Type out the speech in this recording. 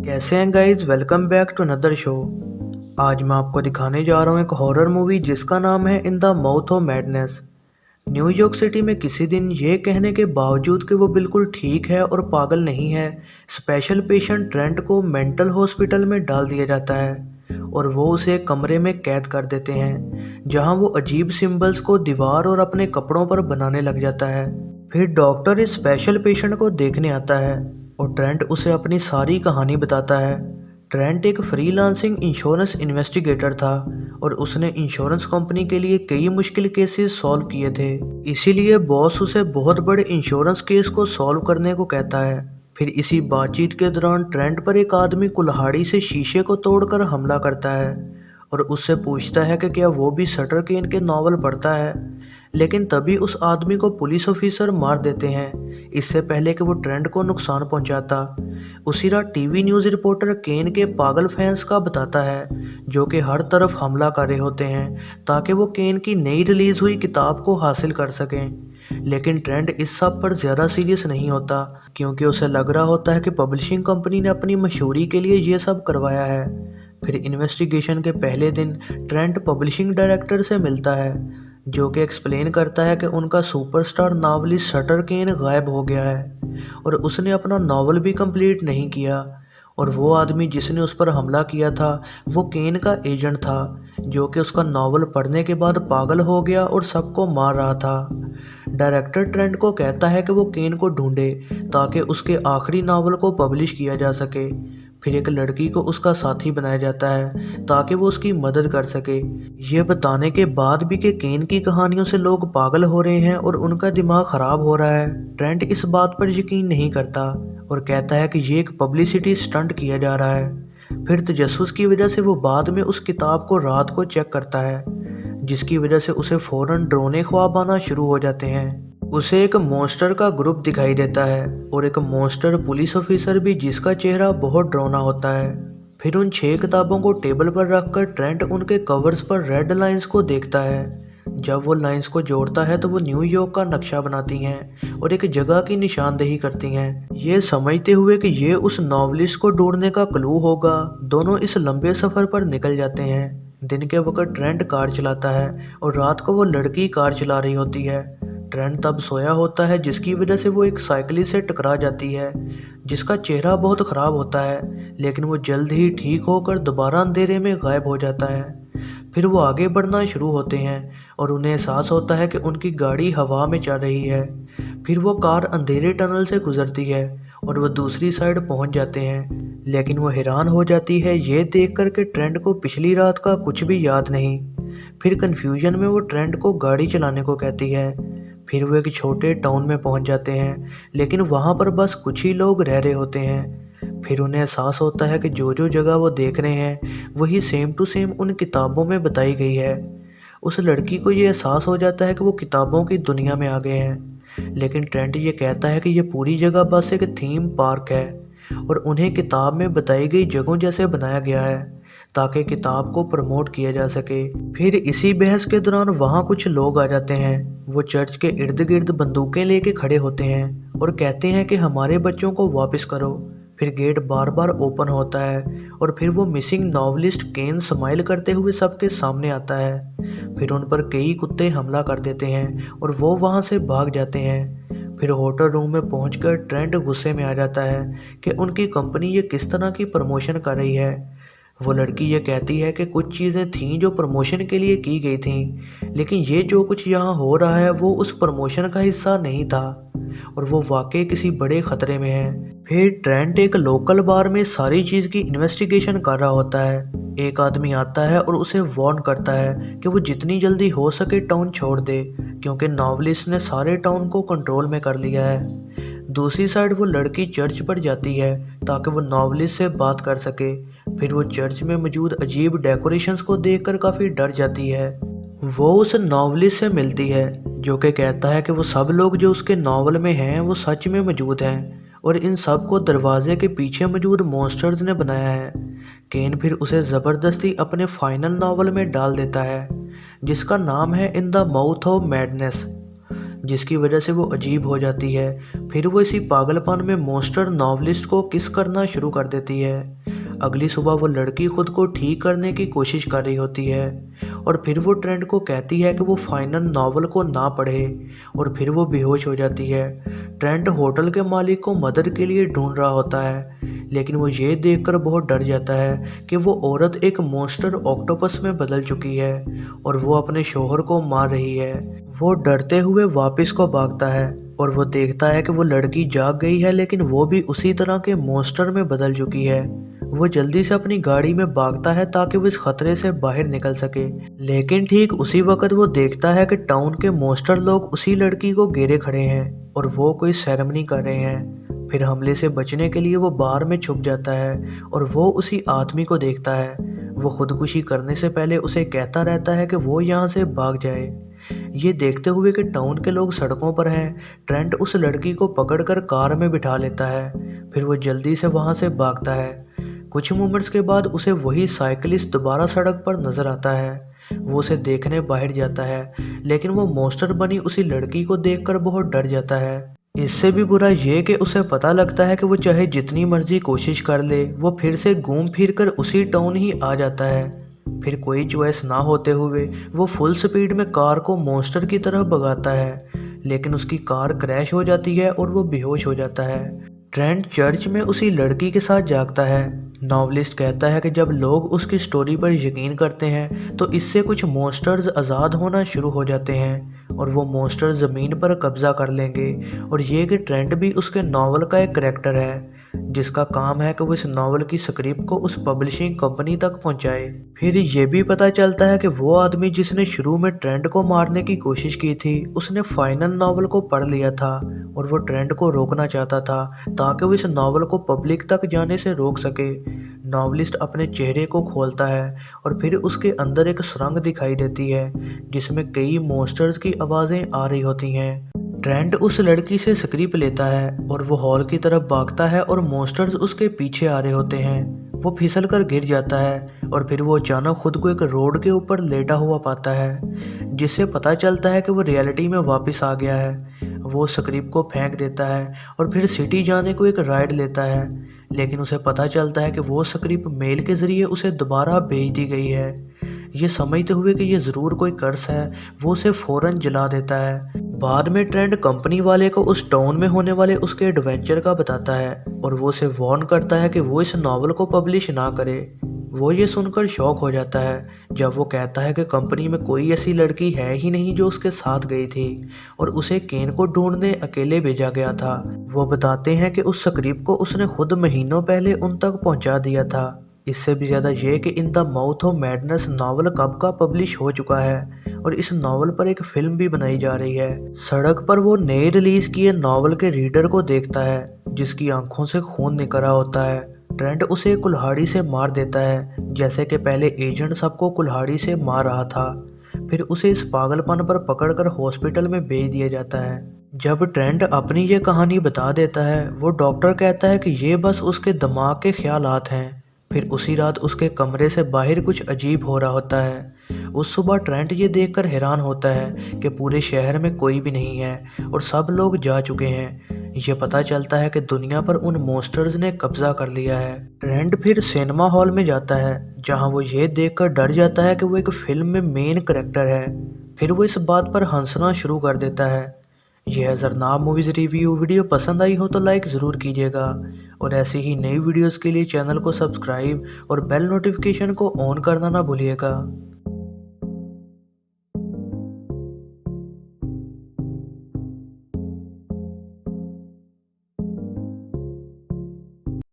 कैसे हैं guys, welcome back to another show. आज मैं आपको दिखाने जा रहा हूँ एक हॉरर मूवी जिसका नाम है in the mouth of madness. New York city में किसी दिन ये कहने के बावजूद कि वो बिल्कुल ठीक है और पागल नहीं है, स्पेशल पेशेंट ट्रेंट को मेंटल हॉस्पिटल में डाल दिया जाता है और वो उसे एक कमरे में कैद कर देते हैं जहाँ वो अजीब सिंबल्स को दीवार और अपने कपड़ों पर बनाने लग जाता है। फिर डॉक्टर इस स्पेशल पेशेंट को देखने आता है और ट्रेंट उसे अपनी सारी कहानी बताता है। ट्रेंट एक फ्रीलांसिंग इंश्योरेंस इन्वेस्टिगेटर था और उसने इंश्योरेंस कंपनी के लिए कई मुश्किल केसेस सॉल्व किए थे। इसीलिए बॉस उसे बहुत बड़े इंश्योरेंस केस को सॉल्व करने को कहता है। फिर इसी बातचीत के दौरान ट्रेंट पर एक आदमी कुल्हाड़ी से शीशे को तोड़कर हमला करता है और उससे पूछता है कि क्या वो भी शटर केन के नॉवल पढ़ता है। लेकिन तभी उस आदमी को पुलिस ऑफिसर मार देते हैं इससे पहले कि वो ट्रेंट को नुकसान पहुंचाता। उसी रात टीवी न्यूज़ रिपोर्टर केन के पागल फैंस का बताता है जो कि हर तरफ हमला कर रहे होते हैं ताकि वो केन की नई रिलीज हुई किताब को हासिल कर सकें। लेकिन ट्रेंट इस सब पर ज़्यादा सीरियस नहीं होता क्योंकि उसे लग रहा होता है कि पब्लिशिंग कंपनी ने अपनी मशहूरी के लिए ये सब करवाया है। फिर इन्वेस्टिगेशन के पहले दिन ट्रेंट पब्लिशिंग डायरेक्टर से मिलता है जो कि एक्सप्लेन करता है कि उनका सुपरस्टार नावलिस्ट शटर केन गायब हो गया है और उसने अपना नावल भी कंप्लीट नहीं किया। और वो आदमी जिसने उस पर हमला किया था वो केन का एजेंट था जो कि उसका नावल पढ़ने के बाद पागल हो गया और सबको मार रहा था। डायरेक्टर ट्रेंट को कहता है कि वो केन को ढूंढे ताकि उसके आखिरी नावल को पब्लिश किया जा सके। फिर एक लड़की को उसका साथी बनाया जाता है ताकि वो उसकी मदद कर सके। ये बताने के बाद भी कि केन की कहानियों से लोग पागल हो रहे हैं और उनका दिमाग खराब हो रहा है, ट्रेंट इस बात पर यकीन नहीं करता और कहता है कि ये एक पब्लिसिटी स्टंट किया जा रहा है। फिर तजस्सुस की वजह से वो बाद में उस किताब को रात को चेक करता है जिसकी वजह से उसे फौरन डरावने ख्वाब आना शुरू हो जाते हैं। उसे एक मॉन्स्टर का ग्रुप दिखाई देता है और एक मॉन्स्टर पुलिस ऑफिसर भी जिसका चेहरा बहुत डरावना होता है। फिर उन 6 किताबों को टेबल पर रखकर ट्रेंट उनके कवर्स पर रेड लाइंस को देखता है। जब वो लाइंस को जोड़ता है तो वो न्यूयॉर्क का नक्शा बनाती हैं और एक जगह की निशानदेही करती हैं। ये समझते हुए कि ये उस नॉवलिस्ट को ढूंढने का क्लू होगा, दोनों इस लंबे सफ़र पर निकल जाते हैं। दिन के वक्त ट्रेंट कार चलाता है और रात को वो लड़की कार चला रही होती है। ट्रेंट तब सोया होता है जिसकी वजह से वो एक साइकिलिस्ट से टकरा जाती है जिसका चेहरा बहुत ख़राब होता है, लेकिन वो जल्द ही ठीक होकर दोबारा अंधेरे में गायब हो जाता है। फिर वो आगे बढ़ना शुरू होते हैं और उन्हें एहसास होता है कि उनकी गाड़ी हवा में चल रही है। फिर वो कार अंधेरे टनल से गुजरती है और वो दूसरी साइड पहुंच जाते हैं, लेकिन वो हैरान हो जाती है ये देखकर कि ट्रेंट को पिछली रात का कुछ भी याद नहीं। फिर कन्फ्यूजन में वो ट्रेंट को गाड़ी चलाने को कहती है। फिर वो एक छोटे टाउन में पहुंच जाते हैं लेकिन वहां पर बस कुछ ही लोग रह रहे होते हैं। फिर उन्हें एहसास होता है कि जो जो जगह वो देख रहे हैं वही सेम टू सेम उन किताबों में बताई गई है। उस लड़की को ये एहसास हो जाता है कि वो किताबों की दुनिया में आ गए हैं, लेकिन ट्रेंट ये कहता है कि ये पूरी जगह बस एक थीम पार्क है और उन्हें किताब में बताई गई जगहों जैसे बनाया गया है ताकि किताब को प्रमोट किया जा सके। फिर इसी बहस के दौरान वहाँ कुछ लोग आ जाते हैं। वो चर्च के इर्द गिर्द बंदूकें लेके खड़े होते हैं और कहते हैं कि हमारे बच्चों को वापस करो। फिर गेट बार बार ओपन होता है और फिर वो मिसिंग नॉवलिस्ट केन स्माइल करते हुए सबके सामने आता है। फिर उन पर कई कुत्ते हमला कर देते हैं और वो वहाँ से भाग जाते हैं। फिर होटल रूम में पहुंचकर ट्रेंट गुस्से में आ जाता है कि उनकी कंपनी ये किस तरह की प्रमोशन कर रही है। वो लड़की ये कहती है कि कुछ चीज़ें थीं जो प्रमोशन के लिए की गई थीं, लेकिन ये जो कुछ यहाँ हो रहा है वो उस प्रमोशन का हिस्सा नहीं था और वो वाकई किसी बड़े खतरे में है। फिर ट्रेंट एक लोकल बार में सारी चीज़ की इन्वेस्टिगेशन कर रहा होता है। एक आदमी आता है और उसे वार्न करता है कि वो जितनी जल्दी हो सके टाउन छोड़ दे क्योंकि नॉवलिस्ट ने सारे टाउन को कंट्रोल में कर लिया है। दूसरी साइड वो लड़की चर्च पर जाती है ताकि वो नॉवलिस्ट से बात कर सके। फिर वो चर्च में मौजूद अजीब डेकोरेशंस को देखकर काफ़ी डर जाती है। वो उस नॉवलिस्ट से मिलती है जो कि कहता है कि वो सब लोग जो उसके नावल में हैं वो सच में मौजूद हैं और इन सब को दरवाजे के पीछे मौजूद मॉन्स्टर्स ने बनाया है। केन फिर उसे ज़बरदस्ती अपने फाइनल नावल में डाल देता है जिसका नाम है in the mouth of madness. जिसकी वजह से वो अजीब हो जाती है। फिर वो इसी पागलपन में मॉन्स्टर नॉवलिस्ट को किस करना शुरू कर देती है। अगली सुबह वो लड़की खुद को ठीक करने की कोशिश कर रही होती है और फिर वो ट्रेंट को कहती है कि वो फाइनल नॉवल को ना पढ़े और फिर वो बेहोश हो जाती है। ट्रेंट होटल के मालिक को मदद के लिए ढूंढ रहा होता है, लेकिन वो ये देखकर बहुत डर जाता है कि वो औरत एक मॉन्स्टर ऑक्टोपस में बदल चुकी है और वो अपने शोहर को मार रही है। वो डरते हुए वापस को भागता है और वो देखता है कि वो लड़की जाग गई है, लेकिन वो भी उसी तरह के मॉन्स्टर में बदल चुकी है। वो जल्दी से अपनी गाड़ी में भागता है ताकि वो इस खतरे से बाहर निकल सके, लेकिन ठीक उसी वक्त वो देखता है कि टाउन के मॉन्स्टर लोग उसी लड़की को घेरे खड़े हैं और वो कोई सेरेमनी कर रहे हैं। फिर हमले से बचने के लिए वो बार में छुप जाता है और वो उसी आदमी को देखता है। वो खुदकुशी करने से पहले उसे कहता रहता है कि वो यहाँ से भाग जाए। ये देखते हुए कि टाउन के लोग सड़कों पर हैं, ट्रेंट उस लड़की को पकड़कर कार में बिठा लेता है। फिर वो जल्दी से वहाँ से भागता है। कुछ मोमेंट्स के बाद उसे वही साइकिलिस्ट दोबारा सड़क पर नजर आता है। वो उसे देखने बाहर जाता है, लेकिन वो मॉन्स्टर बनी उसी लड़की को देखकर बहुत डर जाता है। इससे भी बुरा ये कि उसे पता लगता है कि वो चाहे जितनी मर्जी कोशिश कर ले, वो फिर से घूम फिर कर उसी टाउन ही आ जाता है। फिर कोई चॉइस ना होते हुए वो फुल स्पीड में कार को मॉन्स्टर की तरफ भगाता है, लेकिन उसकी कार क्रैश हो जाती है और वो बेहोश हो जाता है। ट्रेंट चर्च में उसी लड़की के साथ जागता है। नॉवलिस्ट कहता है कि जब लोग उसकी स्टोरी पर यकीन करते हैं तो इससे कुछ मॉन्स्टर्स आज़ाद होना शुरू हो जाते हैं और वो मॉन्स्टर ज़मीन पर कब्जा कर लेंगे। और ये कि ट्रेंट भी उसके नावल का एक करेक्टर है जिसका काम है कि वो इस नावल की स्क्रिप्ट को उस पब्लिशिंग कंपनी तक पहुंचाए। फिर ये भी पता चलता है कि वो आदमी जिसने शुरू में ट्रेंट को मारने की कोशिश की थी, उसने फाइनल नावल को पढ़ लिया था और वो ट्रेंट को रोकना चाहता था ताकि वो इस नावल को पब्लिक तक जाने से रोक सके। नॉवलिस्ट अपने चेहरे को खोलता है और फिर उसके अंदर एक सुरंग दिखाई देती है जिसमें कई मॉन्स्टर्स की आवाज़ें आ रही होती हैं। ट्रेंट उस लड़की से स्क्रिप्ट लेता है और वो हॉल की तरफ भागता है और मॉन्स्टर्स उसके पीछे आ रहे होते हैं। वो फिसल कर गिर जाता है और फिर वो अचानक खुद को एक रोड के ऊपर लेटा हुआ पाता है, जिससे पता चलता है कि वो रियलिटी में वापस आ गया है। वो स्क्रिप्ट को फेंक देता है और फिर सिटी जाने को एक राइड लेता है, लेकिन उसे पता चलता है कि वो स्क्रिप्ट मेल के ज़रिए उसे दोबारा भेज दी गई है। ये समझते हुए कि ये ज़रूर कोई कर्स है, वो उसे फ़ौरन जला देता है। बाद में ट्रेंट कंपनी वाले को उस टाउन में होने वाले उसके एडवेंचर का बताता है और वो उसे वार्न करता है कि वो इस नावल को पब्लिश ना करे। वो ये सुनकर शॉक हो जाता है जब वो कहता है कि कंपनी में कोई ऐसी लड़की है ही नहीं जो उसके साथ गई थी और उसे केन को ढूंढने अकेले भेजा गया था। वो बताते हैं कि उस स्क्रिप्ट को उसने खुद महीनों पहले उन तक पहुंचा दिया था। इससे भी ज़्यादा ये कि in the mouth of madness novel कब का पब्लिश हो चुका है और इस नावल पर एक फिल्म भी बनाई जा रही है। सड़क पर वो नए रिलीज किए नावल के रीडर को देखता है जिसकी आंखों से खून निकल रहा होता है। ट्रेंट उसे कुल्हाड़ी से मार देता है जैसे कि पहले एजेंट सबको कुल्हाड़ी से मार रहा था। फिर उसे इस पागलपन पर पकड़कर हॉस्पिटल में भेज दिया जाता है। जब ट्रेंट अपनी ये कहानी बता देता है, वो डॉक्टर कहता है कि ये बस उसके दिमाग के ख्यालात हैं। फिर उसी रात उसके कमरे से बाहर कुछ अजीब हो रहा होता है। उस सुबह ट्रेंट ये देखकर हैरान होता है कि पूरे शहर में कोई भी नहीं है और सब लोग जा चुके हैं। ये पता चलता है कि दुनिया पर उन मॉन्स्टर्स ने कब्जा कर लिया है। ट्रेंट फिर सिनेमा हॉल में जाता है जहां वो ये देखकर डर जाता है कि वो एक फिल्म में मेन कैरेक्टर है। फिर वो इस बात पर हंसना शुरू कर देता है। यह ज़रनाब मूवीज़ रिव्यू वीडियो पसंद आई हो तो लाइक ज़रूर कीजिएगा और ऐसी ही नई वीडियोस के लिए चैनल को सब्सक्राइब और बेल नोटिफिकेशन को ऑन करना ना भूलिएगा।